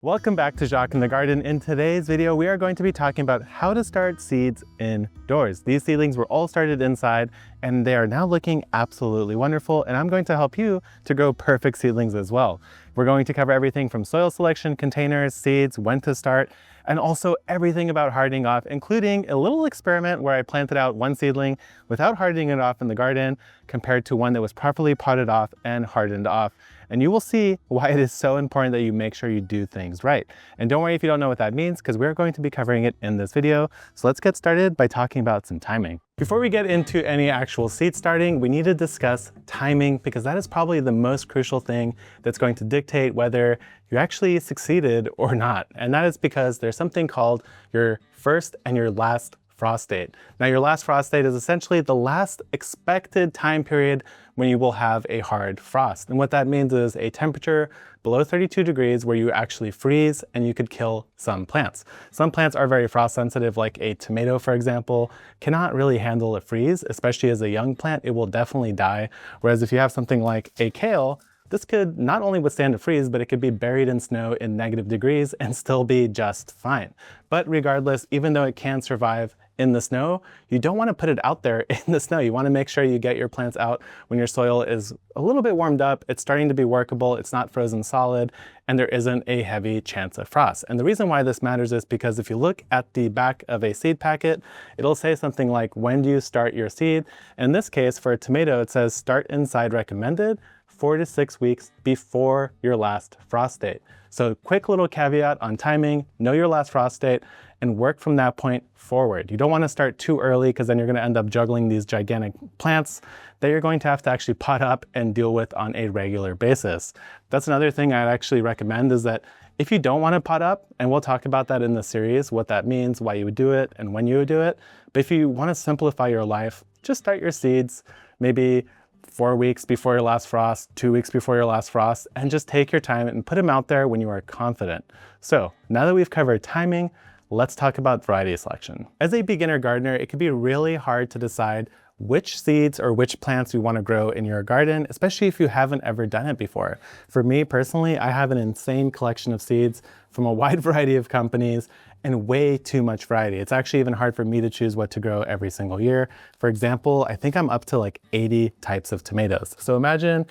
Welcome back to Jacques in the Garden. In today's video, we are going to be talking about how to start seeds indoors. These seedlings were all started inside and they are now looking absolutely wonderful, and I'm going to help you to grow perfect seedlings as well. We're going to cover everything from soil selection, containers, seeds, when to start, and also everything about hardening off, including a little experiment where I planted out one seedling without hardening it off in the garden compared to one that was properly potted off and hardened off. And you will see why it is so important that you make sure you do things right. And don't worry if you don't know what that means, because we're going to be covering it in this video. So let's get started by talking about some timing. Before we get into any actual seed starting, we need to discuss timing, because that is probably the most crucial thing that's going to dictate whether you actually succeeded or not. And that is because there's something called your first and your last frost date. Now, your last frost date is essentially the last expected time period when you will have a hard frost. And what that means is a temperature below 32 degrees where you actually freeze and you could kill some plants. Some plants are very frost sensitive, like a tomato, for example, cannot really handle a freeze, especially as a young plant. It will definitely die. Whereas if you have something like a kale, this could not only withstand a freeze, but it could be buried in snow in negative degrees and still be just fine. But regardless, even though it can survive in the snow, you don't want to put it out there in the snow. You want to make sure you get your plants out when your soil is a little bit warmed up, it's starting to be workable, it's not frozen solid, and there isn't a heavy chance of frost. And the reason why this matters is because if you look at the back of a seed packet, it'll say something like, when do you start your seed? In this case, for a tomato, it says start inside recommended 4 to 6 weeks before your last frost date. So quick little caveat on timing, know your last frost date and work from that point forward. You don't want to start too early, because then you're going to end up juggling these gigantic plants that you're going to have to actually pot up and deal with on a regular basis. That's another thing I'd actually recommend, is that if you don't want to pot up, and we'll talk about that in the series, what that means, why you would do it, and when you would do it. But if you want to simplify your life, just start your seeds maybe 4 weeks before your last frost, 2 weeks before your last frost, and just take your time and put them out there when you are confident. So now that we've covered timing, let's talk about variety selection. As a beginner gardener, it can be really hard to decide which seeds or which plants you want to grow in your garden, especially if you haven't ever done it before. For me personally, I have an insane collection of seeds from a wide variety of companies and way too much variety. It's actually even hard for me to choose what to grow every single year. For example, I think I'm up to like 80 types of tomatoes. So imagine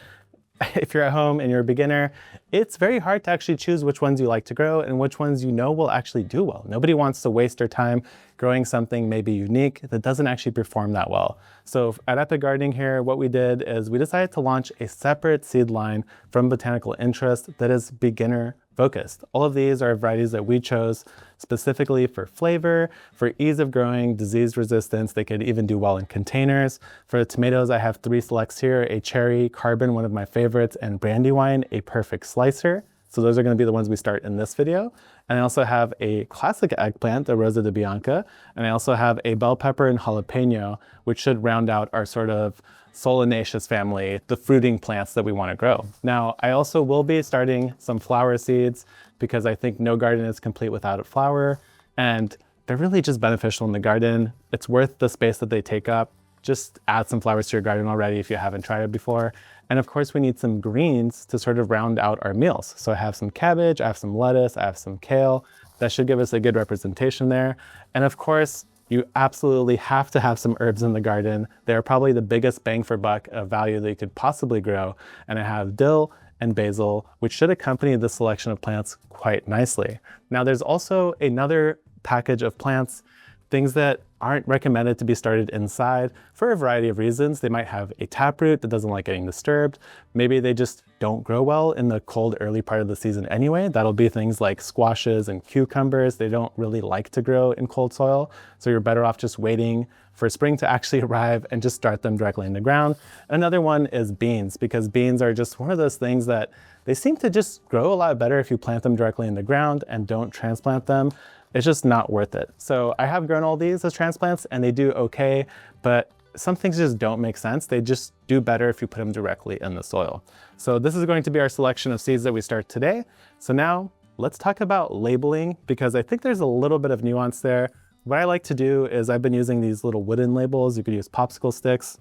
if you're at home and you're a beginner, it's very hard to actually choose which ones you like to grow and which ones you know will actually do well. Nobody wants to waste their time growing something maybe unique that doesn't actually perform that well. So at Epic Gardening here, what we did is we decided to launch a separate seed line from Botanical Interest that is beginner focused. All of these are varieties that we chose specifically for flavor, for ease of growing, disease resistance. They could even do well in containers. For the tomatoes, I have 3 selects here: a cherry, carbon, one of my favorites, and brandywine, a perfect slicer. So those are going to be the ones we start in this video. And I also have a classic eggplant, the Rosa de Bianca, and I also have a bell pepper and jalapeno, which should round out our sort of solanaceous family, the fruiting plants that we want to grow. Now, I also will be starting some flower seeds, because I think no garden is complete without a flower, and they're really just beneficial in the garden. It's worth the space that they take up. Just add some flowers to your garden already if you haven't tried it before. And of course, we need some greens to sort of round out our meals. So I have some cabbage, I have some lettuce, I have some kale. That should give us a good representation there. And of course, you absolutely have to have some herbs in the garden. They're probably the biggest bang for buck of value that you could possibly grow. And I have dill and basil, which should accompany this selection of plants quite nicely. Now, there's also another package of plants, things that aren't recommended to be started inside for a variety of reasons. They might have a taproot that doesn't like getting disturbed. Maybe they just don't grow well in the cold early part of the season anyway. That'll be things like squashes and cucumbers. They don't really like to grow in cold soil. So you're better off just waiting for spring to actually arrive and just start them directly in the ground. Another one is beans, because beans are just one of those things that they seem to just grow a lot better if you plant them directly in the ground and don't transplant them. It's just not worth it. So I have grown all these as transplants and they do okay, but some things just don't make sense. They just do better if you put them directly in the soil. So this is going to be our selection of seeds that we start today. So now let's talk about labeling, because I think there's a little bit of nuance there. What I like to do is I've been using these little wooden labels. You could use popsicle sticks,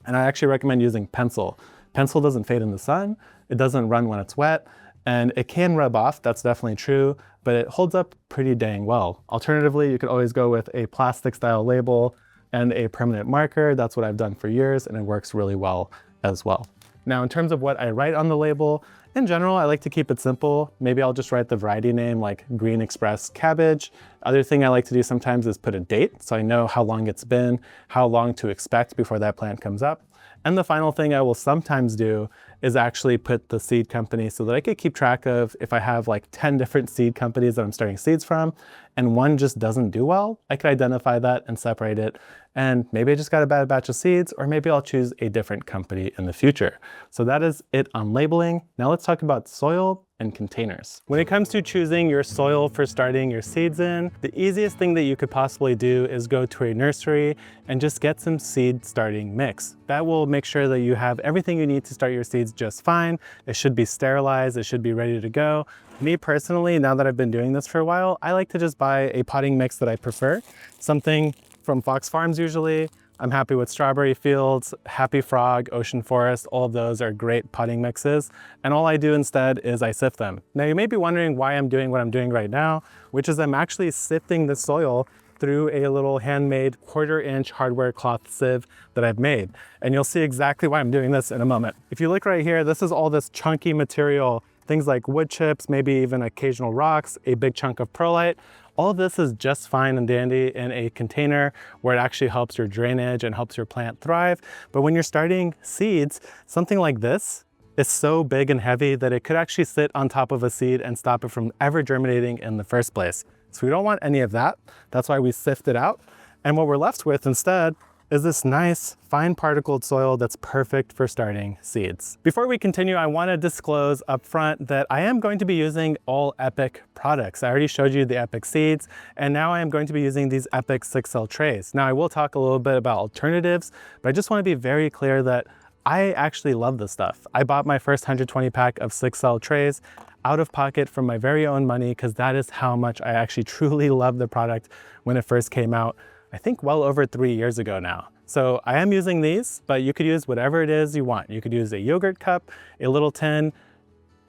and I actually recommend using pencil. Pencil doesn't fade in the sun. It doesn't run when it's wet. and it can rub off, that's definitely true, but it holds up pretty dang well. Alternatively, you could always go with a plastic style label and a permanent marker. That's what I've done for years, and it works really well as well. Now, in terms of what I write on the label, in general, I like to keep it simple. Maybe I'll just write the variety name like Green Express Cabbage. Other thing I like to do sometimes is put a date, so I know how long it's been, how long to expect before that plant comes up. And the final thing I will sometimes do is actually put the seed company so that I could keep track of if I have like 10 different seed companies that I'm starting seeds from and one just doesn't do well, I could identify that and separate it. And maybe I just got a bad batch of seeds, or maybe I'll choose a different company in the future. So that is it on labeling. Now let's talk about soil and containers. When it comes to choosing your soil for starting your seeds in, the easiest thing that you could possibly do is go to a nursery and just get some seed starting mix. That will make sure that you have everything you need to start your seeds just fine. It should be sterilized, it should be ready to go. Me personally, now that I've been doing this for a while, I like to just buy a potting mix that I prefer. Something from Fox Farms usually. I'm happy with Strawberry Fields, Happy Frog, Ocean Forest. All of those are great potting mixes. And all I do instead is I sift them. Now you may be wondering why I'm doing what I'm doing right now, which is I'm actually sifting the soil through a little handmade 1/4-inch hardware cloth sieve that I've made. And you'll see exactly why I'm doing this in a moment. If you look right here, this is all this chunky material, things like wood chips, maybe even occasional rocks, a big chunk of perlite. All of this is just fine and dandy in a container where it actually helps your drainage and helps your plant thrive. But when you're starting seeds, something like this is so big and heavy that it could actually sit on top of a seed and stop it from ever germinating in the first place. So we don't want any of that. That's why we sift it out. And what we're left with instead is this nice fine particled soil that's perfect for starting seeds. Before we continue, I want to disclose up front that I am going to be using all Epic products. I already showed you the Epic seeds, and now I am going to be using these Epic 6L trays. Now I will talk a little bit about alternatives, but I just want to be very clear that I actually love this stuff. I bought my first 120 pack of 6L trays out of pocket from my very own money, because that is how much I actually truly love the product when it first came out. I think well over 3 years ago now. So I am using these, but you could use whatever it is you want. You could use a yogurt cup, a little tin,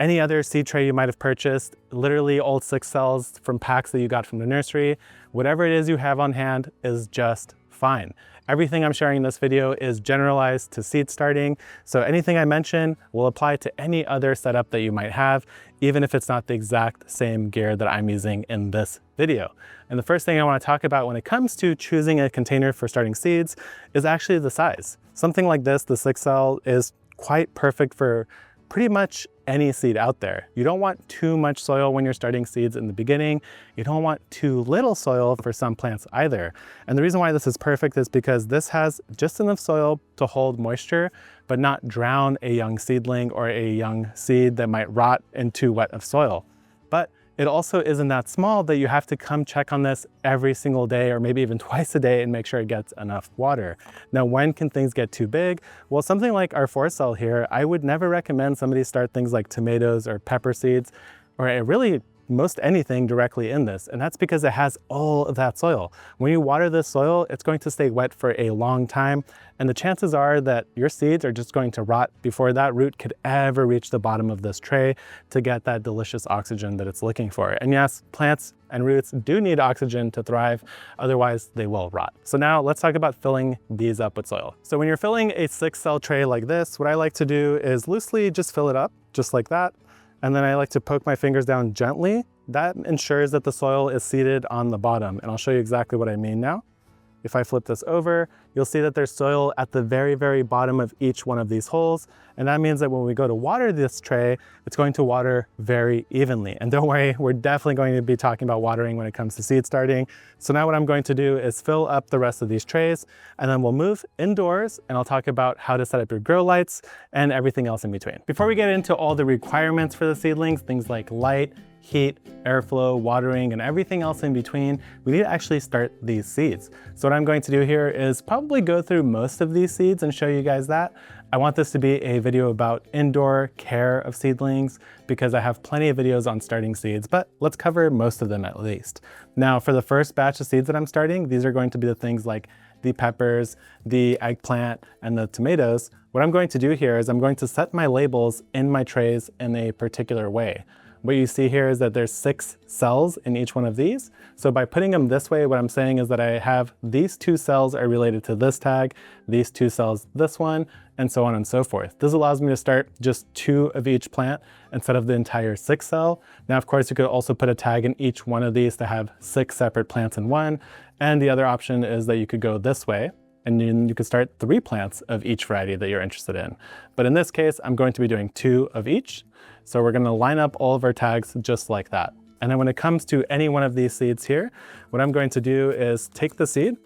any other seed tray you might have purchased, literally old 6Ls from packs that you got from the nursery. Whatever it is you have on hand is just fine. Everything I'm sharing in this video is generalized to seed starting, so anything I mention will apply to any other setup that you might have, even if it's not the exact same gear that I'm using in this video. And the first thing I want to talk about when it comes to choosing a container for starting seeds is actually the size. Something like this, the 6L, is quite perfect for pretty much any seed out there. You don't want too much soil when you're starting seeds in the beginning. You don't want too little soil for some plants either. And the reason why this is perfect is because this has just enough soil to hold moisture, but not drown a young seedling or a young seed that might rot into wet of soil. But it also isn't that small that you have to come check on this every single day or maybe even twice a day and make sure it gets enough water. Now, when can things get too big? Well, something like our 4-cell here, I would never recommend somebody start things like tomatoes or pepper seeds or really most anything directly in this, and that's because it has all of that soil. When you water this soil, it's going to stay wet for a long time, and the chances are that your seeds are just going to rot before that root could ever reach the bottom of this tray to get that delicious oxygen that it's looking for. And yes, plants and roots do need oxygen to thrive, otherwise they will rot. So now let's talk about filling these up with soil. So when you're filling a 6-cell tray like this, what I like to do is loosely just fill it up, just like that. And then I like to poke my fingers down gently. That ensures that the soil is seated on the bottom. And I'll show you exactly what I mean now. If I flip this over, you'll see that there's soil at the very, very bottom of each one of these holes. And that means that when we go to water this tray, it's going to water very evenly. And don't worry, we're definitely going to be talking about watering when it comes to seed starting. So now what I'm going to do is fill up the rest of these trays, and then we'll move indoors and I'll talk about how to set up your grow lights and everything else in between. Before we get into all the requirements for the seedlings, things like light, heat, airflow, watering, and everything else in between, we need to actually start these seeds. So what I'm going to do here is probably go through most of these seeds and show you guys that. I want this to be a video about indoor care of seedlings because I have plenty of videos on starting seeds, but let's cover most of them at least. Now, for the first batch of seeds that I'm starting, these are going to be the things like the peppers, the eggplant, and the tomatoes. What I'm going to do here is I'm going to set my labels in my trays in a particular way. What you see here is that there's 6 cells in each one of these. So by putting them this way, what I'm saying is that I have these 2 cells are related to this tag, these 2 cells, this one, and so on and so forth. This allows me to start just 2 of each plant instead of the entire 6 cell. Now, of course, you could also put a tag in each one of these to have 6 separate plants in one. And the other option is that you could go this way, and then you could start 3 plants of each variety that you're interested in. But in this case, I'm going to be doing 2 of each. So we're going to line up all of our tags just like that. And then when it comes to any one of these seeds here, what I'm going to do is take the seed.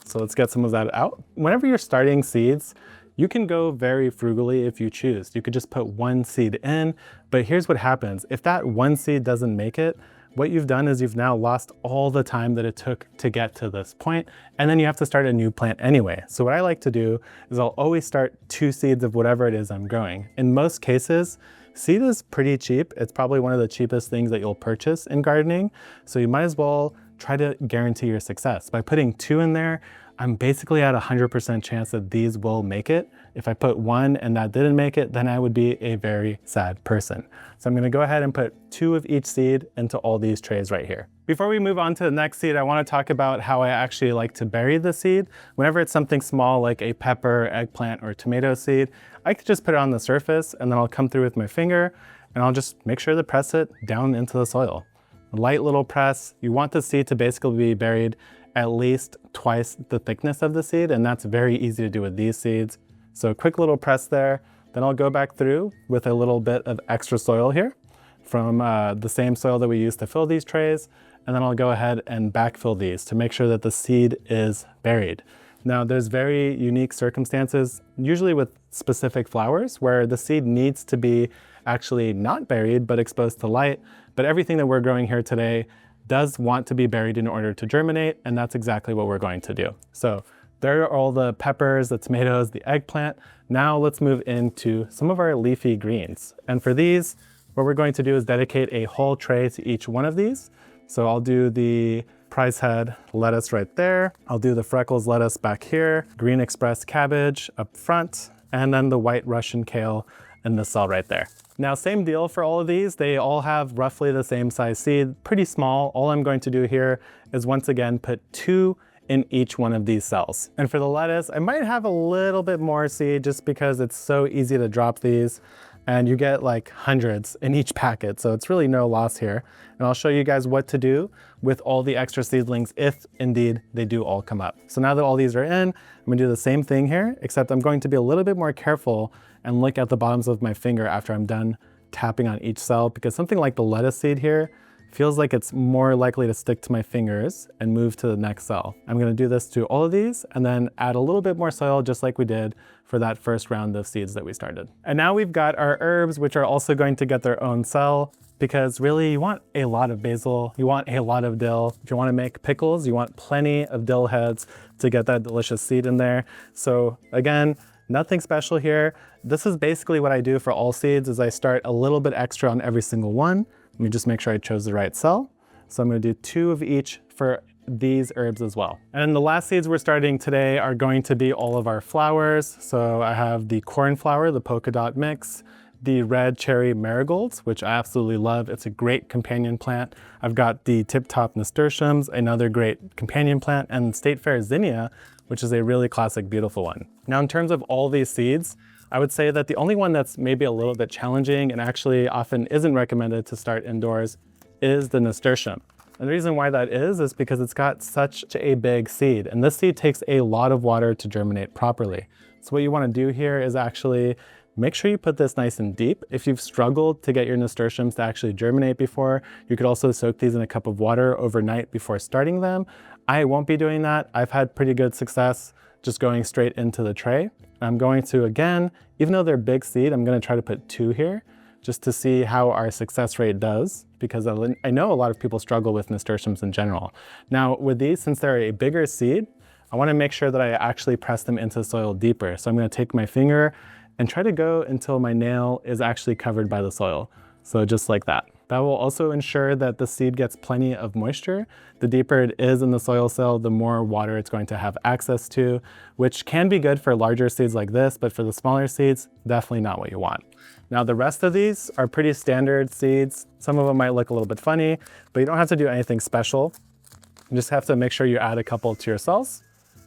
So let's get some of that out. Whenever you're starting seeds, you can go very frugally if you choose. You could just put 1 seed in, but here's what happens. If that 1 seed doesn't make it, what you've done is you've now lost all the time that it took to get to this point, and then you have to start a new plant anyway. So what I like to do is I'll always start 2 seeds of whatever it is I'm growing. In most cases, seed is pretty cheap. It's probably one of the cheapest things that you'll purchase in gardening. So you might as well try to guarantee your success. By putting 2 in there, I'm basically at 100% chance that these will make it. If I put 1 and that didn't make it, then I would be a very sad person. So I'm gonna go ahead and put 2 of each seed into all these trays right here. Before we move on to the next seed, I wanna talk about how I actually like to bury the seed. Whenever it's something small like a pepper, eggplant, or tomato seed, I could just put it on the surface and then I'll come through with my finger and I'll just make sure to press it down into the soil. A light little press. You want the seed to basically be buried at least twice the thickness of the seed, and that's very easy to do with these seeds. So a quick little press there, then I'll go back through with a little bit of extra soil here from the same soil that we used to fill these trays, and then I'll go ahead and backfill these to make sure that the seed is buried. Now there's very unique circumstances, usually with specific flowers, where the seed needs to be actually not buried but exposed to light, but everything that we're growing here today does want to be buried in order to germinate, and that's exactly what we're going to do. So there are all the peppers, the tomatoes, the eggplant. Now let's move into some of our leafy greens. And for these, what we're going to do is dedicate a whole tray to each one of these. So I'll do the prize head lettuce right there. I'll do the freckles lettuce back here, green express cabbage up front, and then the white Russian kale in the cell right there. Now, same deal for all of these. They all have roughly the same size seed, pretty small. All I'm going to do here is once again put 2 in each one of these cells. And for the lettuce, I might have a little bit more seed just because it's so easy to drop these, and you get like hundreds in each packet, so it's really no loss here. And I'll show you guys what to do with all the extra seedlings if indeed they do all come up. So now that all these are in, I'm gonna do the same thing here, except I'm going to be a little bit more careful and look at the bottoms of my finger after I'm done tapping on each cell, because something like the lettuce seed here feels like it's more likely to stick to my fingers and move to the next cell. I'm gonna do this to all of these and then add a little bit more soil just like we did for that first round of seeds that we started. And now we've got our herbs, which are also going to get their own cell, because really you want a lot of basil, you want a lot of dill. If you wanna make pickles, you want plenty of dill heads to get that delicious seed in there. So again, nothing special here. This is basically what I do for all seeds, is I start a little bit extra on every single one. Let me just make sure I chose the right cell. So I'm gonna do 2 of each for these herbs as well. And then the last seeds we're starting today are going to be all of our flowers. So I have the cornflower, the polka dot mix, the red cherry marigolds, which I absolutely love. It's a great companion plant. I've got the tip top nasturtiums, another great companion plant, and State Fair zinnia, which is a really classic, beautiful one. Now, in terms of all these seeds, I would say that the only one that's maybe a little bit challenging and actually often isn't recommended to start indoors is the nasturtium. And the reason why that is because it's got such a big seed, and this seed takes a lot of water to germinate properly. So what you want to do here is actually make sure you put this nice and deep. If you've struggled to get your nasturtiums to actually germinate before, you could also soak these in a cup of water overnight before starting them. I won't be doing that. I've had pretty good success just going straight into the tray. I'm going to, again, even though they're big seed, I'm going to try to put 2 here just to see how our success rate does, because I know a lot of people struggle with nasturtiums in general. Now with these, since they're a bigger seed, I want to make sure that I actually press them into the soil deeper. So I'm going to take my finger and try to go until my nail is actually covered by the soil. So just like that. That will also ensure that the seed gets plenty of moisture. The deeper it is in the soil cell, the more water it's going to have access to, which can be good for larger seeds like this, but for the smaller seeds, definitely not what you want. Now the rest of these are pretty standard seeds. Some of them might look a little bit funny, but you don't have to do anything special. You just have to make sure you add a couple to your cells.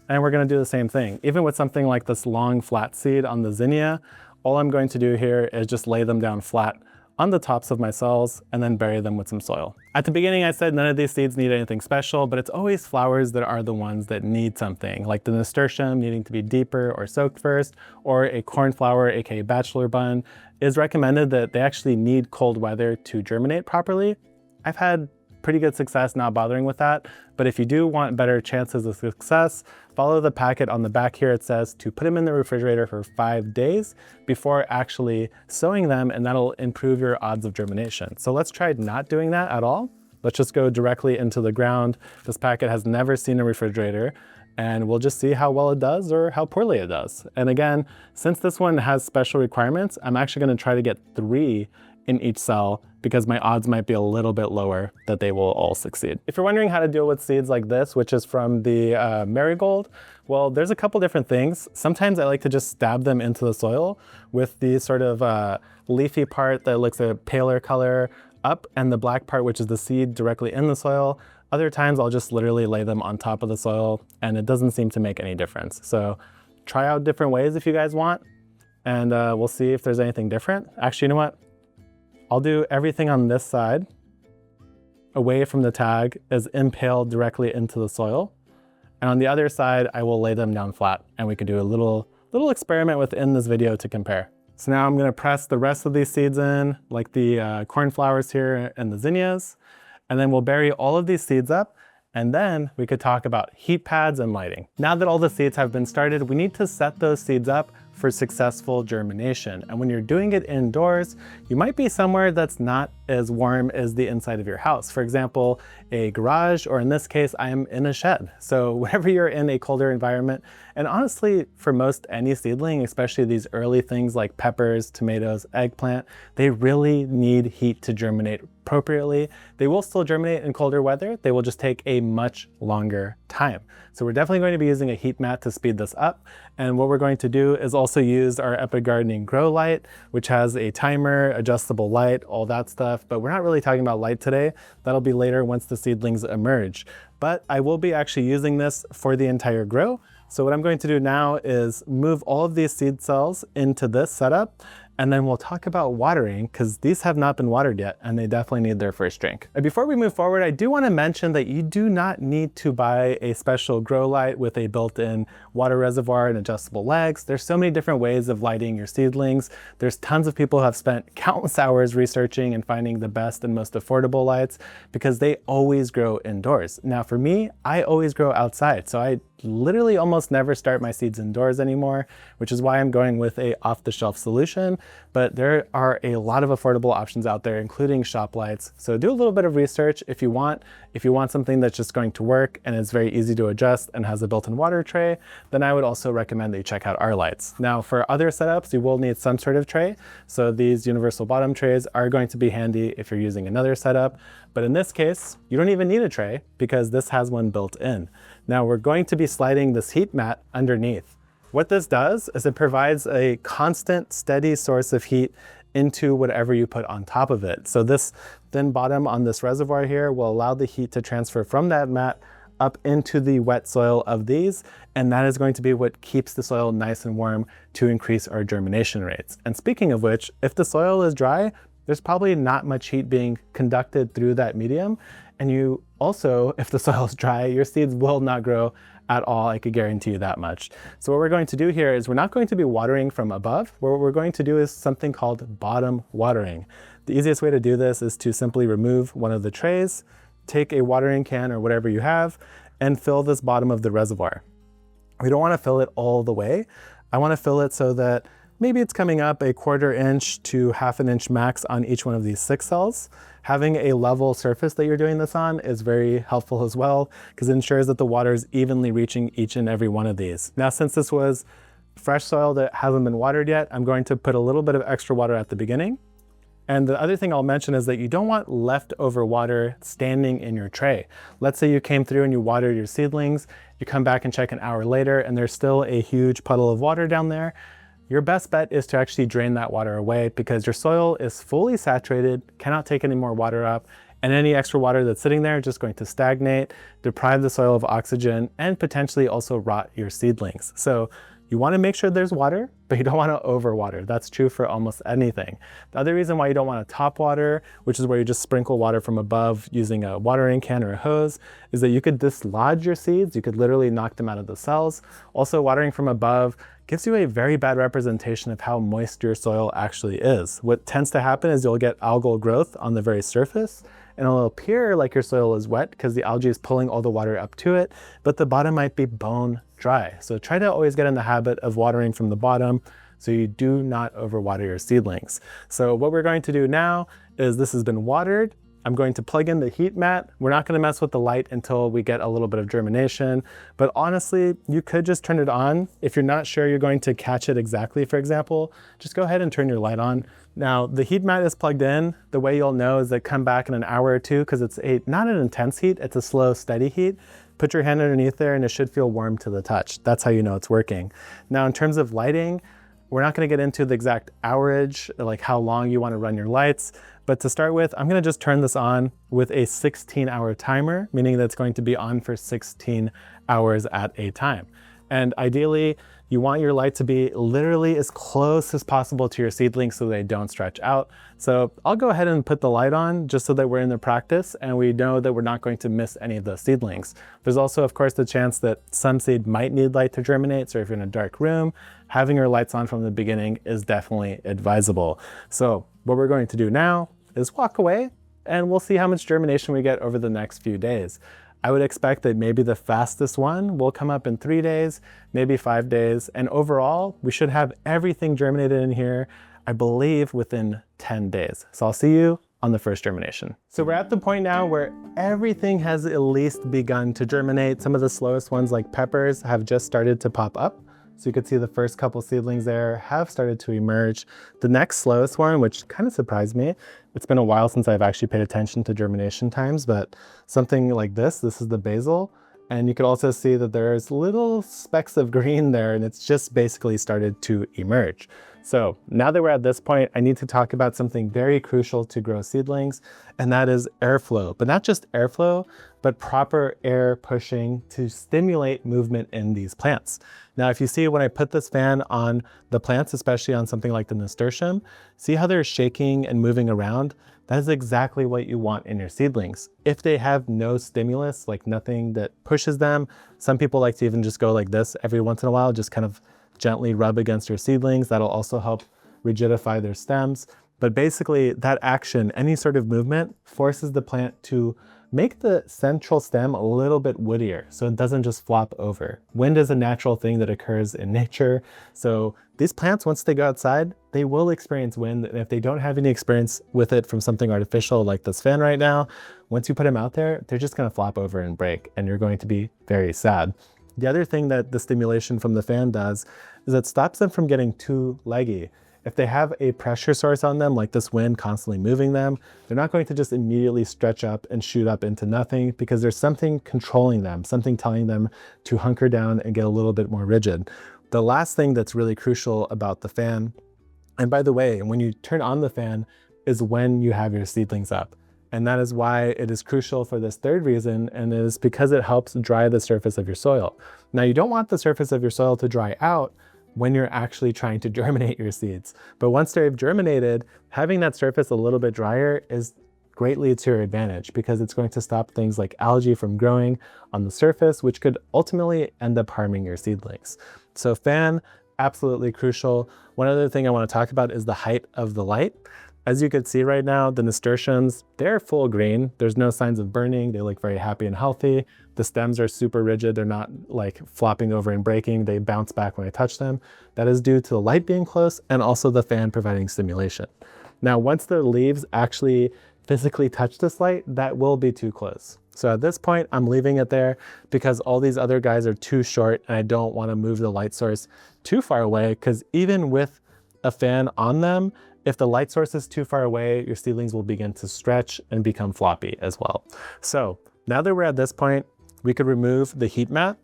And we're gonna do the same thing. Even with something like this long flat seed on the zinnia, all I'm going to do here is just lay them down flat on the tops of my cells and then bury them with some soil. At the beginning I said none of these seeds need anything special, but it's always flowers that are the ones that need something, like the nasturtium needing to be deeper or soaked first, or a cornflower, aka bachelor bun, is recommended that they actually need cold weather to germinate properly. I've had pretty good success not bothering with that, but if you do want better chances of success, follow the packet on the back here. It says to put them in the refrigerator for 5 days before actually sowing them, and that'll improve your odds of germination. So let's try not doing that at all. Let's just go directly into the ground. This packet has never seen a refrigerator, and we'll just see how well it does or how poorly it does. And again, since this one has special requirements, I'm actually gonna try to get 3 in each cell because my odds might be a little bit lower that they will all succeed. If you're wondering how to deal with seeds like this, which is from the marigold, well, there's a couple different things. Sometimes I like to just stab them into the soil with the sort of leafy part that looks a paler color up and the black part, which is the seed, directly in the soil. Other times I'll just literally lay them on top of the soil and it doesn't seem to make any difference. So try out different ways if you guys want, and we'll see if there's anything different. Actually, you know what? I'll do everything on this side away from the tag is impaled directly into the soil. And on the other side, I will lay them down flat and we can do a little experiment within this video to compare. So now I'm gonna press the rest of these seeds in, like the cornflowers here and the zinnias, and then we'll bury all of these seeds up, and then we could talk about heat pads and lighting. Now that all the seeds have been started, we need to set those seeds up for successful germination. And when you're doing it indoors, you might be somewhere that's not as warm as the inside of your house. For example, a garage, or in this case, I am in a shed. So whenever you're in a colder environment, and honestly, for most any seedling, especially these early things like peppers, tomatoes, eggplant, they really need heat to germinate appropriately. They will still germinate in colder weather. They will just take a much longer time. So we're definitely going to be using a heat mat to speed this up. And what we're going to do is also use our Epic Gardening Grow Light, which has a timer, adjustable light, all that stuff. But we're not really talking about light today. That'll be later once the seedlings emerge. But I will be actually using this for the entire grow. So what I'm going to do now is move all of these seed cells into this setup, and then we'll talk about watering because these have not been watered yet and they definitely need their first drink. And before we move forward, I do want to mention that you do not need to buy a special grow light with a built-in water reservoir and adjustable legs. There's so many different ways of lighting your seedlings. There's tons of people who have spent countless hours researching and finding the best and most affordable lights because they always grow indoors. Now for me, I always grow outside. So I literally almost never start my seeds indoors anymore, which is why I'm going with a off-the-shelf solution. But there are a lot of affordable options out there, including shop lights. So do a little bit of research if you want. If you want something that's just going to work and is very easy to adjust and has a built-in water tray, then I would also recommend that you check out our lights. Now for other setups, you will need some sort of tray. So these universal bottom trays are going to be handy if you're using another setup. But in this case, you don't even need a tray because this has one built in. Now we're going to be sliding this heat mat underneath. What this does is it provides a constant, steady source of heat into whatever you put on top of it. So this thin bottom on this reservoir here will allow the heat to transfer from that mat up into the wet soil of these, and that is going to be what keeps the soil nice and warm to increase our germination rates. And speaking of which, if the soil is dry, there's probably not much heat being conducted through that medium. And you also, if the soil is dry, your seeds will not grow at all. I could guarantee you that much. So what we're going to do here is we're not going to be watering from above. What we're going to do is something called bottom watering. The easiest way to do this is to simply remove one of the trays, take a watering can or whatever you have, and fill this bottom of the reservoir. We don't want to fill it all the way. I want to fill it so that maybe it's coming up a 1/4 inch to 1/2 inch max on each one of these 6 cells. Having a level surface that you're doing this on is very helpful as well because it ensures that the water is evenly reaching each and every one of these. Now, since this was fresh soil that hasn't been watered yet, I'm going to put a little bit of extra water at the beginning. And the other thing I'll mention is that you don't want leftover water standing in your tray. Let's say you came through and you watered your seedlings, you come back and check an hour later and there's still a huge puddle of water down there. Your best bet is to actually drain that water away because your soil is fully saturated, cannot take any more water up, and any extra water that's sitting there is just going to stagnate, deprive the soil of oxygen, and potentially also rot your seedlings. So you want to make sure there's water, but you don't want to overwater. That's true for almost anything. The other reason why you don't want to top water, which is where you just sprinkle water from above using a watering can or a hose, is that you could dislodge your seeds. You could literally knock them out of the cells. Also, watering from above gives you a very bad representation of how moist your soil actually is. What tends to happen is you'll get algal growth on the very surface, and it'll appear like your soil is wet because the algae is pulling all the water up to it, but the bottom might be bone dry. So try to always get in the habit of watering from the bottom so you do not overwater your seedlings. So what we're going to do now is this has been watered. I'm going to plug in the heat mat. We're not going to mess with the light until we get a little bit of germination, but honestly, you could just turn it on. If you're not sure you're going to catch it exactly, for example, just go ahead and turn your light on. Now, the heat mat is plugged in. The way you'll know is that come back in an hour or two because it's not an intense heat, it's a slow, steady heat. Put your hand underneath there and it should feel warm to the touch. That's how you know it's working. Now, in terms of lighting, we're not going to get into the exact hourage, like how long you want to run your lights. But to start with, I'm going to just turn this on with a 16-hour timer, meaning that it's going to be on for 16 hours at a time. And ideally, you want your light to be literally as close as possible to your seedlings so they don't stretch out. So I'll go ahead and put the light on just so that we're in the practice and we know that we're not going to miss any of the seedlings. There's also, of course, the chance that some seed might need light to germinate. So if you're in a dark room, having your lights on from the beginning is definitely advisable. So what we're going to do now is walk away and we'll see how much germination we get over the next few days. I would expect that maybe the fastest one will come up in 3 days, maybe 5 days. And overall, we should have everything germinated in here, I believe, within 10 days. So I'll see you on the first germination. So we're at the point now where everything has at least begun to germinate. Some of the slowest ones like peppers have just started to pop up. So you can see the first couple seedlings there have started to emerge. The next slowest one, which kind of surprised me, it's been a while since I've actually paid attention to germination times, but something like this is the basil. And you can also see that there's little specks of green there and it's just basically started to emerge. So now that we're at this point, I need to talk about something very crucial to grow seedlings, and that is airflow. But not just airflow, but proper air pushing to stimulate movement in these plants. Now, if you see when I put this fan on the plants, especially on something like the nasturtium, see how they're shaking and moving around? That is exactly what you want in your seedlings. If they have no stimulus, like nothing that pushes them, some people like to even just go like this every once in a while, just kind of gently rub against your seedlings. That'll also help rigidify their stems. But basically that action, any sort of movement, forces the plant to make the central stem a little bit woodier so it doesn't just flop over. Wind is a natural thing that occurs in nature. So these plants, once they go outside, they will experience wind. And if they don't have any experience with it from something artificial like this fan right now, once you put them out there, they're just gonna flop over and break and you're going to be very sad. The other thing that the stimulation from the fan does is it stops them from getting too leggy. If they have a pressure source on them, like this wind constantly moving them, they're not going to just immediately stretch up and shoot up into nothing because there's something controlling them, something telling them to hunker down and get a little bit more rigid. The last thing that's really crucial about the fan, and by the way, when you turn on the fan, is when you have your seedlings up. And that is why it is crucial for this third reason, and it is because it helps dry the surface of your soil. Now, you don't want the surface of your soil to dry out when you're actually trying to germinate your seeds. But once they've germinated, having that surface a little bit drier is greatly to your advantage because it's going to stop things like algae from growing on the surface, which could ultimately end up harming your seedlings. So fan, absolutely crucial. One other thing I want to talk about is the height of the light. As you can see right now, the nasturtiums, they're full green. There's no signs of burning. They look very happy and healthy. The stems are super rigid. They're not like flopping over and breaking. They bounce back when I touch them. That is due to the light being close and also the fan providing stimulation. Now, once the leaves actually physically touch this light, that will be too close. So at this point, I'm leaving it there because all these other guys are too short and I don't want to move the light source too far away because even with a fan on them, If the light source is too far away, your seedlings will begin to stretch and become floppy as well. So now that we're at this point, we could remove the heat mat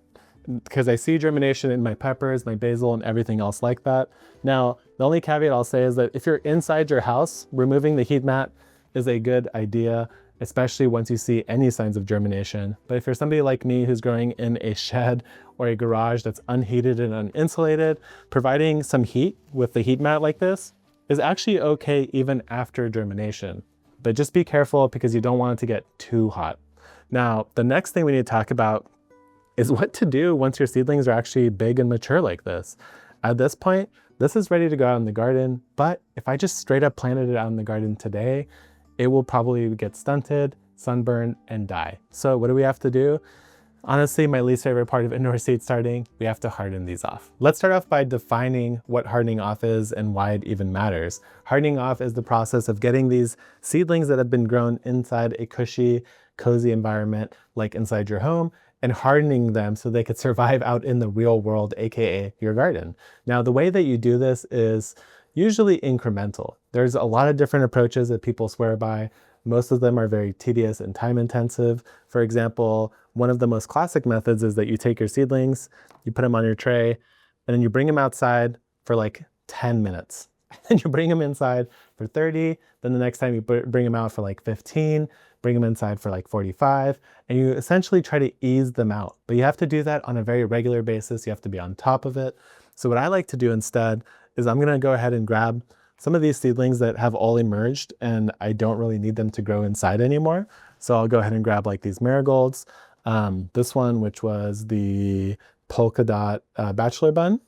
because I see germination in my peppers, my basil, and everything else like that. Now, the only caveat I'll say is that if you're inside your house, removing the heat mat is a good idea, especially once you see any signs of germination. But if you're somebody like me who's growing in a shed or a garage that's unheated and uninsulated, providing some heat with the heat mat like this is actually okay even after germination. But just be careful because you don't want it to get too hot. Now, the next thing we need to talk about is what to do once your seedlings are actually big and mature like this. At this point, this is ready to go out in the garden, but if I just straight up planted it out in the garden today, it will probably get stunted, sunburned, and die. So what do we have to do? Honestly, my least favorite part of indoor seed starting, we have to harden these off. Let's start off by defining what hardening off is and why it even matters. Hardening off is the process of getting these seedlings that have been grown inside a cushy, cozy environment, like inside your home, and hardening them so they could survive out in the real world, AKA your garden. Now, the way that you do this is usually incremental. There's a lot of different approaches that people swear by. Most of them are very tedious and time intensive. For example, one of the most classic methods is that you take your seedlings, you put them on your tray, and then you bring them outside for like 10 minutes. And you bring them inside for 30, then the next time you bring them out for like 15, bring them inside for like 45, and you essentially try to ease them out. But you have to do that on a very regular basis. You have to be on top of it. So what I like to do instead is I'm gonna go ahead and grab some of these seedlings that have all emerged and I don't really need them to grow inside anymore. So I'll go ahead and grab like these marigolds. This one, which was the polka dot bachelor bun.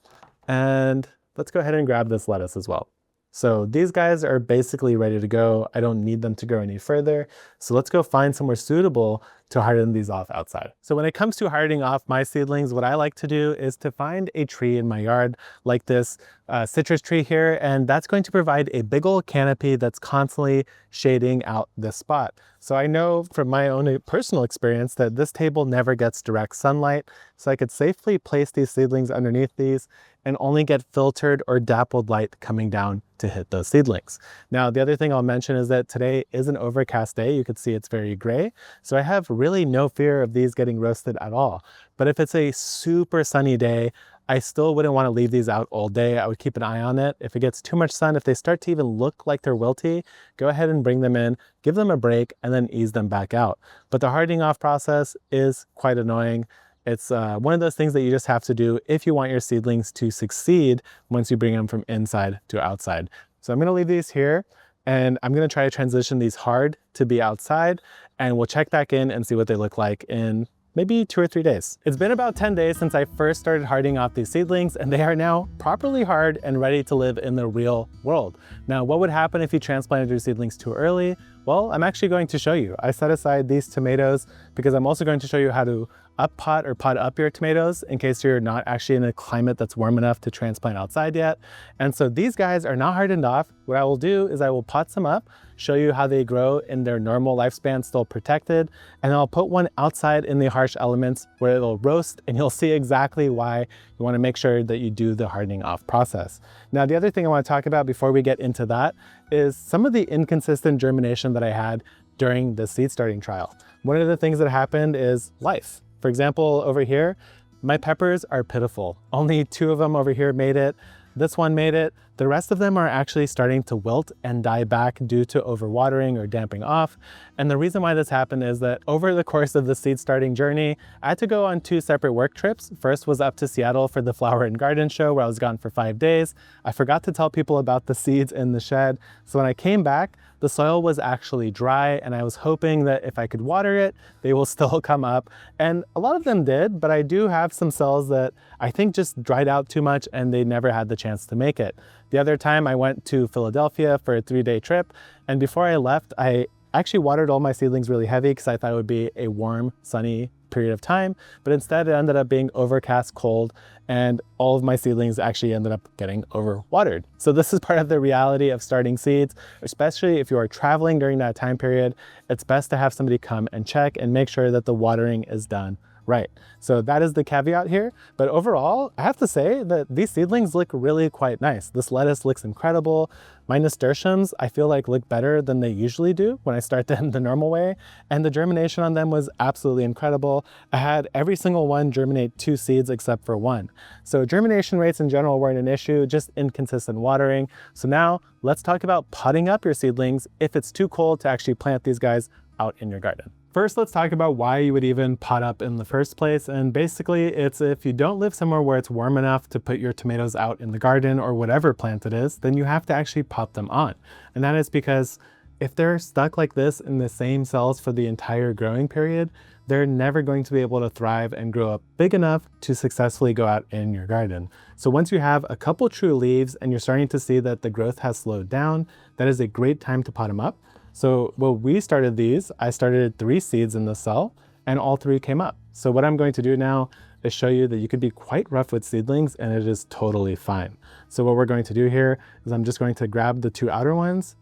And let's go ahead and grab this lettuce as well. So these guys are basically ready to go. I don't need them to grow any further. So let's go find somewhere suitable to harden these off outside. So when it comes to hardening off my seedlings, what I like to do is to find a tree in my yard like this citrus tree here, and that's going to provide a big old canopy that's constantly shading out this spot. So I know from my own personal experience that this table never gets direct sunlight, so I could safely place these seedlings underneath these and only get filtered or dappled light coming down to hit those seedlings. Now, the other thing I'll mention is that today is an overcast day. You can see it's very gray. So I have really no fear of these getting roasted at all. But if it's a super sunny day, I still wouldn't want to leave these out all day. I would keep an eye on it. If it gets too much sun, if they start to even look like they're wilty, go ahead and bring them in, give them a break, and then ease them back out. But the hardening off process is quite annoying. It's one of those things that you just have to do if you want your seedlings to succeed once you bring them from inside to outside. So I'm going to leave these here and I'm going to try to transition these hard to be outside, and we'll check back in and see what they look like in maybe 2 or 3 days. It's been about 10 days since I first started hardening off these seedlings, and they are now properly hard and ready to live in the real world. Now, what would happen if you transplanted your seedlings too early? Well, I'm actually going to show you. I set aside these tomatoes because I'm also going to show you how to up pot or pot up your tomatoes in case you're not actually in a climate that's warm enough to transplant outside yet. And so these guys are not hardened off. What I will do is I will pot some up, show you how they grow in their normal lifespan still protected, and I'll put one outside in the harsh elements where it'll roast, and you'll see exactly why you want to make sure that you do the hardening off process. Now, the other thing I want to talk about before we get into that is some of the inconsistent germination that I had during the seed starting trial. One of the things that happened is life. For example, over here, my peppers are pitiful. Only 2 of them over here made it. This one made it. The rest of them are actually starting to wilt and die back due to overwatering or damping off. And the reason why this happened is that over the course of the seed starting journey, I had to go on 2 separate work trips. First was up to Seattle for the Flower and Garden Show, where I was gone for 5 days. I forgot to tell people about the seeds in the shed. So when I came back, the soil was actually dry, and I was hoping that if I could water it, they will still come up. And a lot of them did, but I do have some cells that I think just dried out too much and they never had the chance to make it. The other time I went to Philadelphia for a 3-day trip, and before I left, I actually watered all my seedlings really heavy because I thought it would be a warm, sunny period of time, but instead it ended up being overcast, cold, and all of my seedlings actually ended up getting overwatered. So this is part of the reality of starting seeds, especially if you are traveling during that time period. It's best to have somebody come and check and make sure that the watering is done right. So that is the caveat here. But overall, I have to say that these seedlings look really quite nice. This lettuce looks incredible. My nasturtiums, I feel like look better than they usually do when I start them the normal way. And the germination on them was absolutely incredible. I had every single one germinate 2 seeds except for 1. So germination rates in general weren't an issue, just inconsistent watering. So now let's talk about potting up your seedlings if it's too cold to actually plant these guys out in your garden. First, let's talk about why you would even pot up in the first place. And basically, it's if you don't live somewhere where it's warm enough to put your tomatoes out in the garden or whatever plant it is, then you have to actually pot them on. And that is because if they're stuck like this in the same cells for the entire growing period, they're never going to be able to thrive and grow up big enough to successfully go out in your garden. So once you have a couple true leaves and you're starting to see that the growth has slowed down, that is a great time to pot them up. So when we started these, I started 3 seeds in the cell and all 3 came up. So what I'm going to do now is show you that you could be quite rough with seedlings and it is totally fine. So what we're going to do here is I'm just going to grab the 2 outer ones,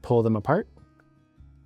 pull them apart,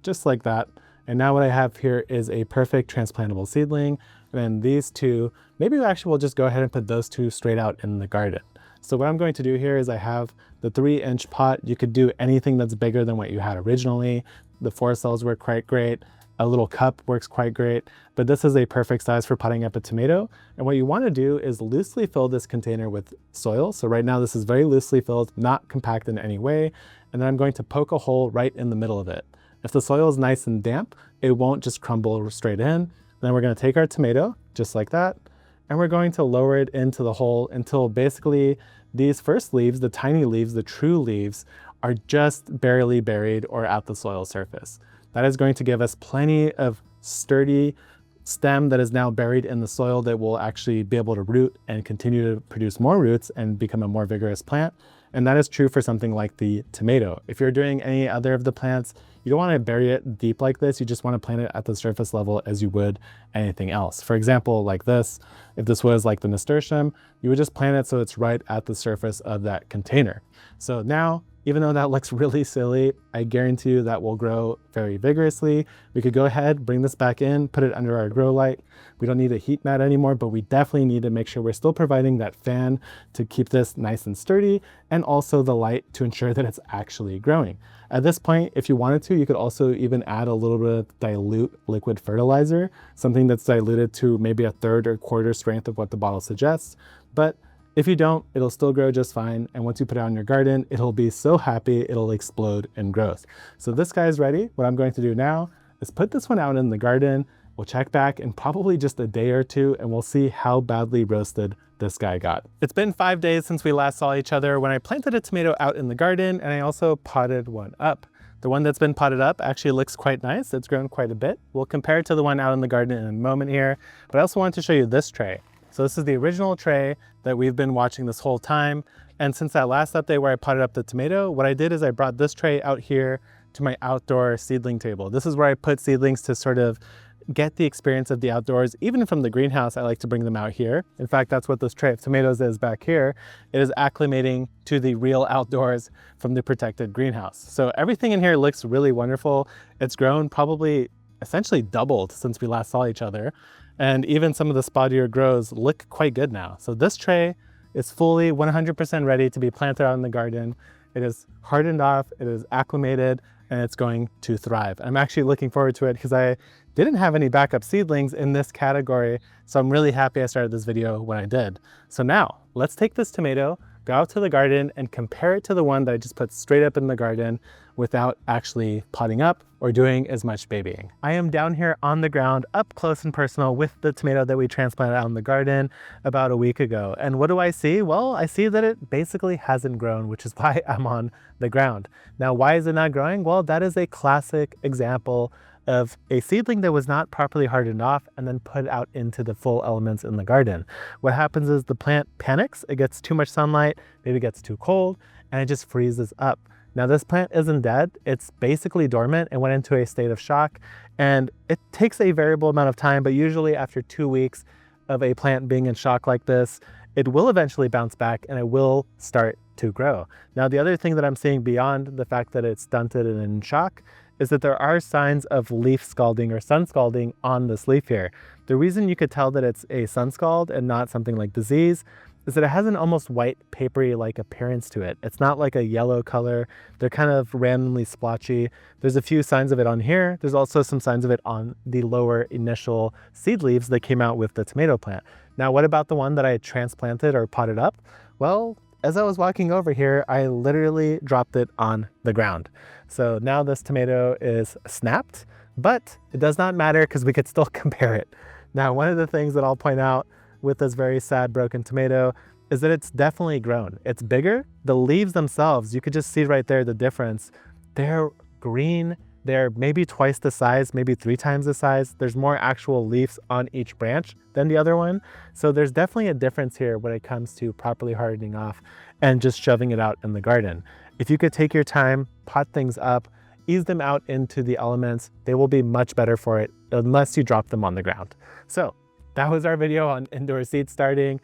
just like that. And now what I have here is a perfect transplantable seedling. And then these 2, maybe actually we'll just go ahead and put those 2 straight out in the garden. So what I'm going to do here is I have the 3-inch pot. You could do anything that's bigger than what you had originally. The 4 cells work quite great. A little cup works quite great, but this is a perfect size for potting up a tomato. And what you want to do is loosely fill this container with soil. So right now this is very loosely filled, not compact in any way. And then I'm going to poke a hole right in the middle of it. If the soil is nice and damp, it won't just crumble straight in. Then we're going to take our tomato, just like that, and we're going to lower it into the hole until basically these first leaves, the tiny leaves, the true leaves, are just barely buried or at the soil surface. That is going to give us plenty of sturdy stem that is now buried in the soil that will actually be able to root and continue to produce more roots and become a more vigorous plant. And that is true for something like the tomato. If you're doing any other of the plants, you don't want to bury it deep like this. You just want to plant it at the surface level as you would anything else. For example, like this, if this was like the nasturtium, you would just plant it so it's right at the surface of that container. So now, even though that looks really silly, I guarantee you that will grow very vigorously. We could go ahead, bring this back in, put it under our grow light. We don't need a heat mat anymore, but we definitely need to make sure we're still providing that fan to keep this nice and sturdy, and also the light to ensure that it's actually growing. At this point, if you wanted to, you could also even add a little bit of dilute liquid fertilizer, something that's diluted to maybe 1/3 or 1/4 strength of what the bottle suggests. But if you don't, it'll still grow just fine. And once you put it out in your garden, it'll be so happy, it'll explode in growth. So this guy is ready. What I'm going to do now is put this one out in the garden. We'll check back in probably just a day or 2, and we'll see how badly roasted this guy got. It's been 5 days since we last saw each other when I planted a tomato out in the garden, and I also potted one up. The one that's been potted up actually looks quite nice. It's grown quite a bit. We'll compare it to the one out in the garden in a moment here, but I also want to show you this tray. So this is the original tray that we've been watching this whole time. And since that last update where I potted up the tomato, what I did is I brought this tray out here to my outdoor seedling table. This is where I put seedlings to sort of get the experience of the outdoors. Even from the greenhouse, I like to bring them out here. In fact, that's what this tray of tomatoes is back here. It is acclimating to the real outdoors from the protected greenhouse. So everything in here looks really wonderful. It's grown probably essentially doubled since we last saw each other. And even some of the spottier grows look quite good now. So this tray is fully 100% ready to be planted out in the garden. It is hardened off, it is acclimated, and it's going to thrive. I'm actually looking forward to it because I didn't have any backup seedlings in this category. So I'm really happy I started this video when I did. So now let's take this tomato, go out to the garden and compare it to the one that I just put straight up in the garden without actually potting up or doing as much babying. I am down here on the ground, up close and personal with the tomato that we transplanted out in the garden about a week ago. And what do I see? Well, I see that it basically hasn't grown, which is why I'm on the ground. Now, why is it not growing? Well, that is a classic example of a seedling that was not properly hardened off and then put out into the full elements in the garden. What happens is the plant panics, it gets too much sunlight, maybe it gets too cold, and it just freezes up. Now this plant isn't dead, it's basically dormant and went into a state of shock, and it takes a variable amount of time, but usually after 2 weeks of a plant being in shock like this, it will eventually bounce back and it will start to grow. Now the other thing that I'm seeing beyond the fact that it's stunted and in shock is that there are signs of leaf scalding or sun scalding on this leaf here. The reason you could tell that it's a sun scald and not something like disease is that it has an almost white papery like appearance to it. It's not like a yellow color. They're kind of randomly splotchy. There's a few signs of it on here. There's also some signs of it on the lower initial seed leaves that came out with the tomato plant. Now, what about the one that I transplanted or potted up? Well, as I was walking over here, I literally dropped it on the ground. So now this tomato is snapped, but it does not matter because we could still compare it. Now, one of the things that I'll point out with this very sad broken tomato is that it's definitely grown. It's bigger. The leaves themselves, you could just see right there the difference. They're green. They're maybe twice the size, maybe 3 times the size. There's more actual leaves on each branch than the other one. So there's definitely a difference here when it comes to properly hardening off and just shoving it out in the garden. If you could take your time, pot things up, ease them out into the elements, they will be much better for it unless you drop them on the ground. So that was our video on indoor seed starting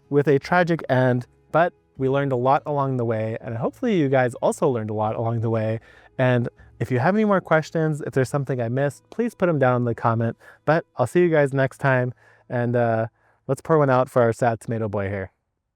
with a tragic end, but we learned a lot along the way, and hopefully you guys also learned a lot along the way. And if you have any more questions, if there's something I missed, please put them down in the comment. But I'll see you guys next time, and let's pour one out for our sad tomato boy here.